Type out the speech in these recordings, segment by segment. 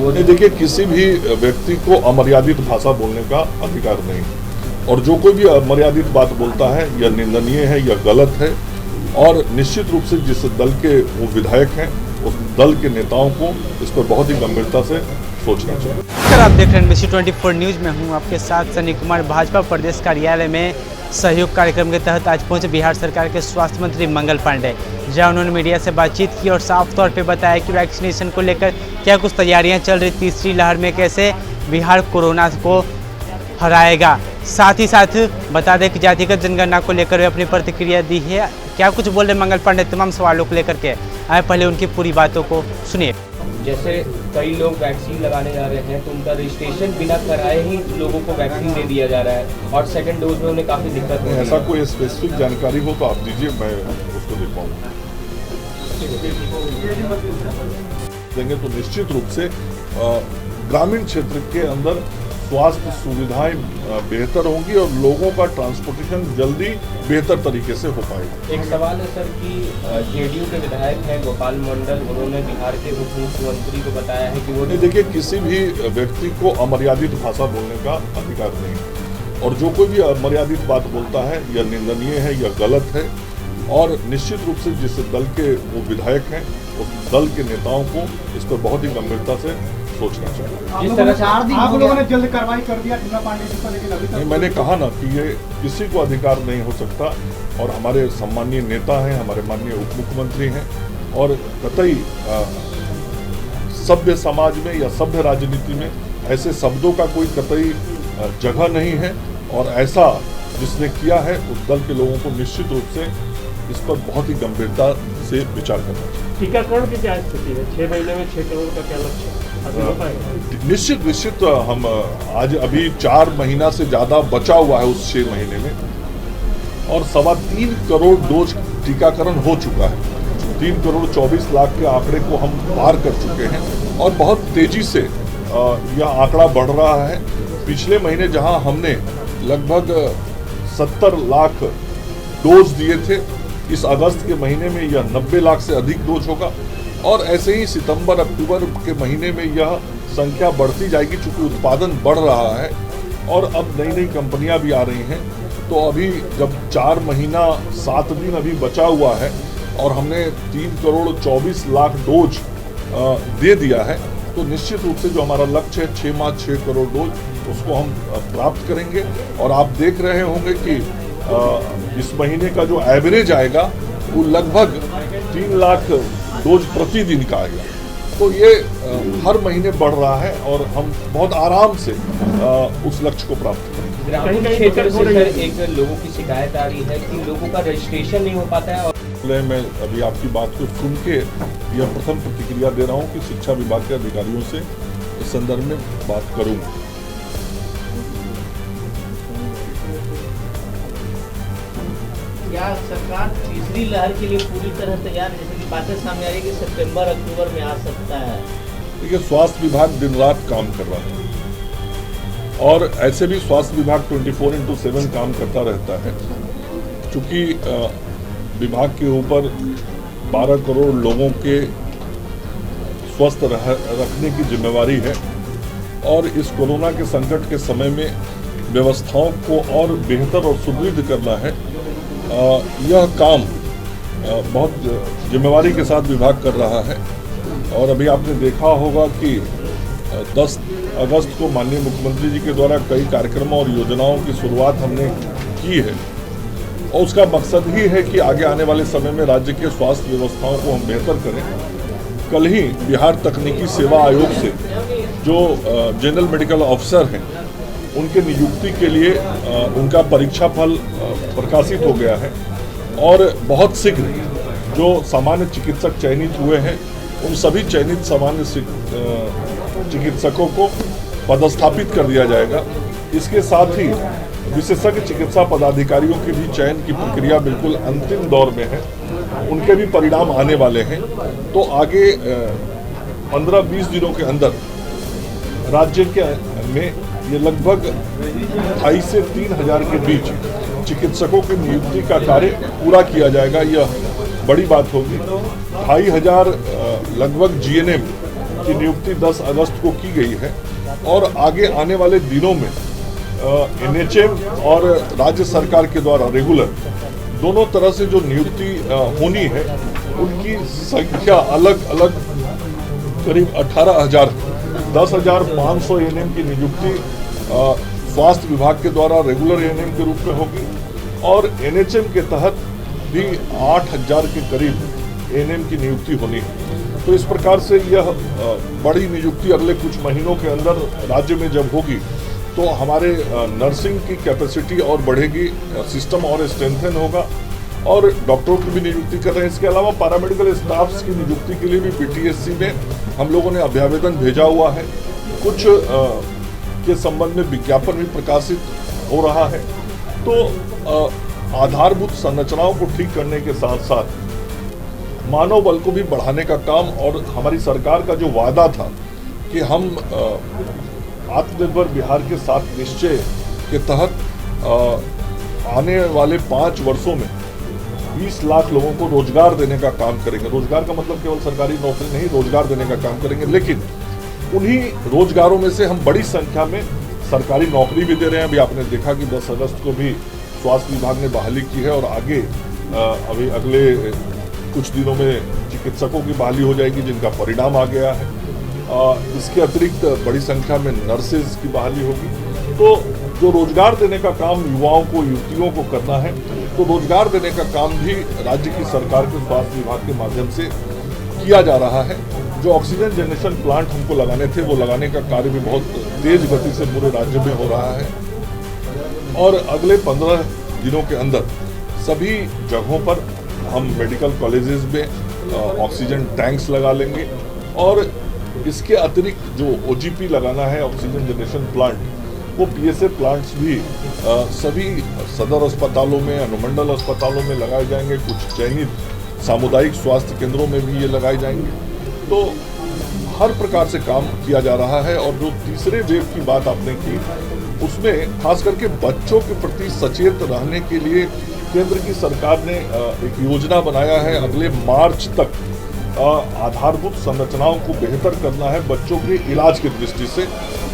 नहीं, देखिए, किसी भी व्यक्ति को अमर्यादित भाषा बोलने का अधिकार नहीं, और जो कोई भी अमर्यादित बात बोलता है यह निंदनीय है, यह गलत है। और निश्चित रूप से जिस दल के वो विधायक हैं, उस दल के नेताओं को इस पर बहुत ही गंभीरता से सोचना चाहिए। सर, आप देख रहे हैं NBC 24 न्यूज़ में हूं आपके साथ सनी कुमार। भाजपा प्रदेश कार्यालय में सहयोग कार्यक्रम के तहत आज पहुंचे बिहार सरकार के स्वास्थ्य मंत्री मंगल पांडे, जहां उन्होंने मीडिया से बातचीत की और साफ तौर पे बताया कि वैक्सीनेशन को लेकर क्या कुछ तैयारियां चल रही, तीसरी लहर में कैसे बिहार कोरोना को हराएगा। साथ ही साथ बता दें कि जातिगत जनगणना को लेकर वे अपनी प्रतिक्रिया दी है। क्या कुछ बोल रहे मंगल पांडे तमाम सवालों को लेकर के, आए पहले उनकी पूरी बातों को सुनिए। जैसे कई लोग वैक्सीन लगाने जा रहे हैं तो उनका रजिस्ट्रेशन बिना कराए ही लोगों को वैक्सीन दे दिया जा रहा है और सेकंड डोज में उन्हें काफ़ी दिक्कत हो रही है। ऐसा कोई स्पेसिफिक जानकारी हो तो आप दीजिए, मैं उसको दे पाऊँगा। देंगे तो निश्चित रूप से ग्रामीण क्षेत्र के अंदर स्वास्थ्य सुविधाएं बेहतर होंगी और लोगों का ट्रांसपोर्टेशन जल्दी बेहतर तरीके से हो पाएगा। एक सवाल है सर कि जेडीयू के विधायक हैं गोपाल मंडल, उन्होंने बिहार के उप मुख्यमंत्री को बताया है कि वो देखिए, किसी भी व्यक्ति को अमर्यादित भाषा बोलने का अधिकार नहीं, और जो कोई भी अमर्यादित बात बोलता है यह निंदनीय है, यह गलत है। और निश्चित रूप से जिस दल के वो विधायक हैं, उस दल के नेताओं को इस पर बहुत ही गंभीरता से सोचना चाहिए। जिस तरह 4 दिन आप लोगों ने जल्द कार्रवाई कर दिया मंगल पांडे जी पर, लेकिन अभी तक मैंने कहा ना कि ये किसी को अधिकार नहीं हो सकता, और हमारे सम्मानीय नेता हैं, हमारे माननीय उप मुख्यमंत्री हैं, और कतई सभ्य समाज में या सभ्य राजनीति में ऐसे शब्दों का कोई कतई जगह नहीं है। और ऐसा जिसने किया है उस दल के लोगों को निश्चित रूप से इस पर बहुत ही गंभीरता से विचार करना चाहिए। टीकाकरण की क्या स्थिति है? 6 महीने में 6 करोड़ का क्या लक्ष्य है? निश्चित हम आज अभी 4 महीना से ज़्यादा बचा हुआ है उस 6 महीने में, और 3.25 करोड़ डोज टीकाकरण हो चुका है। 3 करोड़ 24 लाख के आंकड़े को हम पार कर चुके हैं और बहुत तेजी से यह आंकड़ा बढ़ रहा है। पिछले महीने जहां हमने लगभग 70 लाख डोज दिए थे, इस अगस्त के महीने में यह 90 लाख से अधिक डोज होगा, और ऐसे ही सितंबर अक्टूबर के महीने में यह संख्या बढ़ती जाएगी, चूंकि उत्पादन बढ़ रहा है और अब नई नई कंपनियां भी आ रही हैं। तो अभी जब 4 महीना 7 दिन अभी बचा हुआ है और हमने 3 करोड़ 24 लाख डोज दे दिया है, तो निश्चित रूप से जो हमारा लक्ष्य है 6 माह 6 करोड़ डोज, उसको हम प्राप्त करेंगे। और आप देख रहे होंगे कि इस महीने का जो एवरेज आएगा वो लगभग 3 लाख डोज प्रतिदिन का आएगा। तो ये हर महीने बढ़ रहा है और हम बहुत आराम से उस लक्ष्य को प्राप्त करेंगे। ग्रामीण क्षेत्र से सर एक लोगों की शिकायत आ रही है कि लोगों का रजिस्ट्रेशन नहीं हो पाता है। और मैं अभी आपकी बात को सुन के यह प्रथम प्रतिक्रिया दे रहा हूँ कि शिक्षा विभाग के अधिकारियों से इस संदर्भ में बात करूँगा। क्या सरकार तीसरी लहर के लिए पूरी तरह तैयार है? जैसे कि बातें सामने आ रही है कि सितंबर अक्टूबर में आ सकता है। देखिए, स्वास्थ्य विभाग दिन रात काम कर रहा है, और ऐसे भी स्वास्थ्य विभाग 24/7 काम करता रहता है। चूँकि विभाग के ऊपर 12 करोड़ लोगों के स्वस्थ रखने की जिम्मेवारी है, और इस कोरोना के संकट के समय में व्यवस्थाओं को और बेहतर और सुदृढ़ करना है। यह काम बहुत जिम्मेवारी के साथ विभाग कर रहा है। और अभी आपने देखा होगा कि 10 अगस्त को माननीय मुख्यमंत्री जी के द्वारा कई कार्यक्रमों और योजनाओं की शुरुआत हमने की है, और उसका मकसद ही है कि आगे आने वाले समय में राज्य के स्वास्थ्य व्यवस्थाओं को हम बेहतर करें। कल ही बिहार तकनीकी सेवा आयोग से जो जनरल मेडिकल ऑफिसर हैं, उनके नियुक्ति के लिए उनका परीक्षा फल प्रकाशित हो गया है, और बहुत शीघ्र जो सामान्य चिकित्सक चयनित हुए हैं उन सभी चयनित सामान्य चिकित्सकों को पदस्थापित कर दिया जाएगा। इसके साथ ही विशेषज्ञ चिकित्सा पदाधिकारियों के भी चयन की प्रक्रिया बिल्कुल अंतिम दौर में है, उनके भी परिणाम आने वाले हैं। तो आगे 15-20 दिनों के अंदर राज्य के में ये लगभग 2,500 से 3,000 के बीच चिकित्सकों की नियुक्ति का कार्य पूरा किया जाएगा। यह बड़ी बात होगी। 2,500 लगभग GNM की नियुक्ति 10 अगस्त को की गई है और आगे आने वाले दिनों में NHM और राज्य सरकार के द्वारा रेगुलर दोनों तरह से जो नियुक्ति होनी है उनकी संख्या अलग अलग करीब 18,000 10,500 ANM की नियुक्ति स्वास्थ्य विभाग के द्वारा रेगुलर ANM के रूप में होगी और NHM के तहत भी 8,000 के करीब ANM की नियुक्ति होनी है। तो इस प्रकार से यह बड़ी नियुक्ति अगले कुछ महीनों के अंदर राज्य में जब होगी तो हमारे नर्सिंग की कैपेसिटी और बढ़ेगी, सिस्टम और स्ट्रेंथन होगा और डॉक्टरों की भी नियुक्ति कर रहे हैं। इसके अलावा पैरामेडिकल स्टाफ्स की नियुक्ति के लिए भी BTSC में हम लोगों ने अभ्यावेदन भेजा हुआ है। कुछ के संबंध में विज्ञापन भी प्रकाशित हो रहा है। तो आधारभूत संरचनाओं को ठीक करने के साथ साथ मानव बल को भी बढ़ाने का काम और हमारी सरकार का जो वादा था कि हम आत्मनिर्भर बिहार के 7 निश्चय के तहत आने वाले 5 वर्षों में 20 लाख लोगों को रोजगार देने का काम करेंगे। रोजगार का मतलब केवल सरकारी नौकरी नहीं, रोजगार देने का काम करेंगे। लेकिन उन्हीं रोजगारों में से हम बड़ी संख्या में सरकारी नौकरी भी दे रहे हैं। अभी आपने देखा कि 10 अगस्त को भी स्वास्थ्य विभाग ने बहाली की है और आगे अभी अगले कुछ दिनों में चिकित्सकों की बहाली हो जाएगी जिनका परिणाम आ गया है। इसके अतिरिक्त बड़ी संख्या में नर्सेज की बहाली होगी। तो जो रोजगार देने का काम युवाओं को, युवतियों को करना है, तो रोजगार देने का काम भी राज्य की सरकार के स्वास्थ्य विभाग के माध्यम से किया जा रहा है। जो ऑक्सीजन जनरेशन प्लांट हमको लगाने थे वो लगाने का कार्य भी बहुत तेज गति से पूरे राज्य में हो रहा है और अगले 15 दिनों के अंदर सभी जगहों पर हम मेडिकल कॉलेजेस में ऑक्सीजन टैंक्स लगा लेंगे और इसके अतिरिक्त जो OGP लगाना है, ऑक्सीजन जनरेशन प्लांट, वो PSA प्लांट्स भी सभी सदर अस्पतालों में, अनुमंडल अस्पतालों में लगाए जाएंगे। कुछ चयनित सामुदायिक स्वास्थ्य केंद्रों में भी ये लगाए जाएंगे। तो हर प्रकार से काम किया जा रहा है। और जो तीसरे वेव की बात आपने की, उसमें खास करके बच्चों के प्रति सचेत रहने के लिए केंद्र की सरकार ने एक योजना बनाया है। अगले मार्च तक आधारभूत संरचनाओं को बेहतर करना है बच्चों के इलाज की दृष्टि से,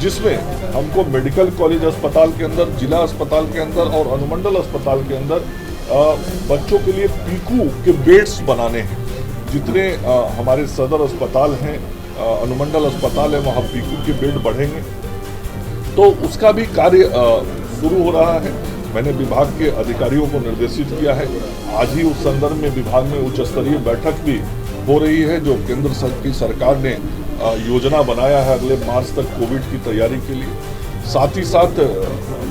जिसमें हमको मेडिकल कॉलेज अस्पताल के अंदर, जिला अस्पताल के अंदर और अनुमंडल अस्पताल के अंदर बच्चों के लिए पीकू के बेड्स बनाने हैं। जितने हमारे सदर अस्पताल हैं, अनुमंडल अस्पताल है, वहाँ पीकू के बेड बढ़ेंगे। तो उसका भी कार्य शुरू हो रहा है। मैंने विभाग के अधिकारियों को निर्देशित किया है। आज ही उस संदर्भ में विभाग में उच्च स्तरीय बैठक भी हो रही है, जो केंद्र की सरकार ने योजना बनाया है अगले मार्च तक कोविड की तैयारी के लिए। साथ ही साथ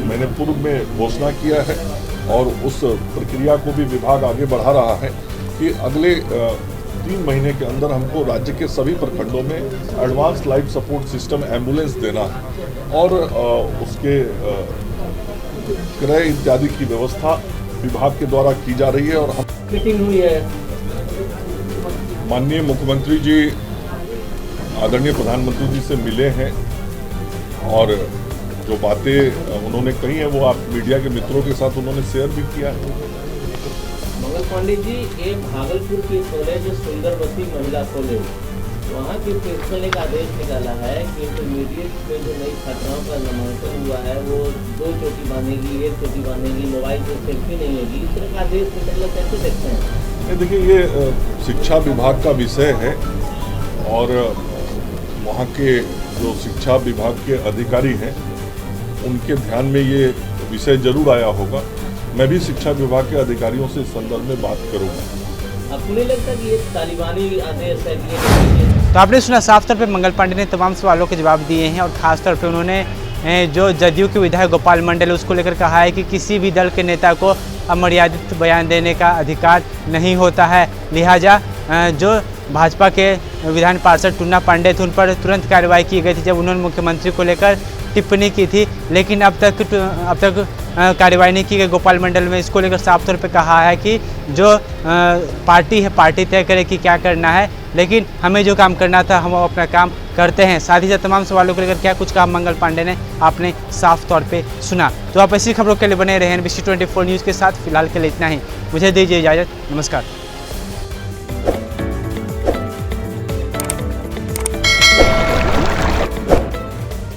मैंने पूर्व में घोषणा किया है और उस प्रक्रिया को भी विभाग आगे बढ़ा रहा है कि अगले 3 महीने के अंदर हमको राज्य के सभी प्रखंडों में advance life support system ambulance देना है और उसके क्रय इत्यादि की व्यवस्था विभाग के द्वारा की जा रही है। और हम मीटिंग हुई है, माननीय मुख्यमंत्री जी आदरणीय प्रधानमंत्री जी से मिले हैं और जो बातें उन्होंने कही हैं वो आप मीडिया के मित्रों के साथ उन्होंने शेयर भी किया है। मंगल पांडे जी, ये भागलपुर की कॉलेज सुंदरवती महिला कॉलेज, वहाँ के प्रिंसिपल ने एक आदेश निकाला है कि इंटरमीडिएट में जो नई छात्राओं का नामांकन हुआ है वो 2 चोटी बांधेगी, 1 चोटी बांधेगी, मोबाइल से सेल्फी नहीं होगी। इस तरह का आदेश निकला, कैसे देखते हैं? देखिए, ये शिक्षा विभाग का विषय है और वहाँ के जो शिक्षा विभाग के अधिकारी हैं उनके ध्यान में ये विषय जरूर आया होगा। मैं भी शिक्षा विभाग के अधिकारियों से इस संदर्भ में बात करूँगा। आपको नहीं लगता कि ये तालिबानी आदेश है कि तो आपने सुना, साफ तौर पे मंगल पांडे ने तमाम सवालों के जवाब दिए हैं और खासतौर पे उन्होंने जो जदयू के विधायक गोपाल मंडल उसको लेकर कहा है कि किसी भी दल के नेता को अमर्यादित बयान देने का अधिकार नहीं होता है, लिहाजा जो भाजपा के विधान पार्षद टुन्ना पांडे थे उन पर तुरंत कार्रवाई की गई थी जब उन्होंने मुख्यमंत्री को लेकर टिप्पणी की थी, लेकिन अब तक कार्रवाई नहीं की गई। गोपाल मंडल में इसको लेकर साफ तौर पे कहा है कि जो पार्टी है, पार्टी तय करे कि क्या करना है, लेकिन हमें जो काम करना था हम अपना काम करते हैं। साथ ही साथ तमाम सवालों को लेकर क्या कुछ कहा मंगल पांडे ने, आपने साफ तौर पे सुना। तो आप ऐसी खबरों के लिए बने रहे NBC 24 न्यूज़ के साथ। फिलहाल के लिए इतना ही, मुझे दीजिए इजाज़त, नमस्कार।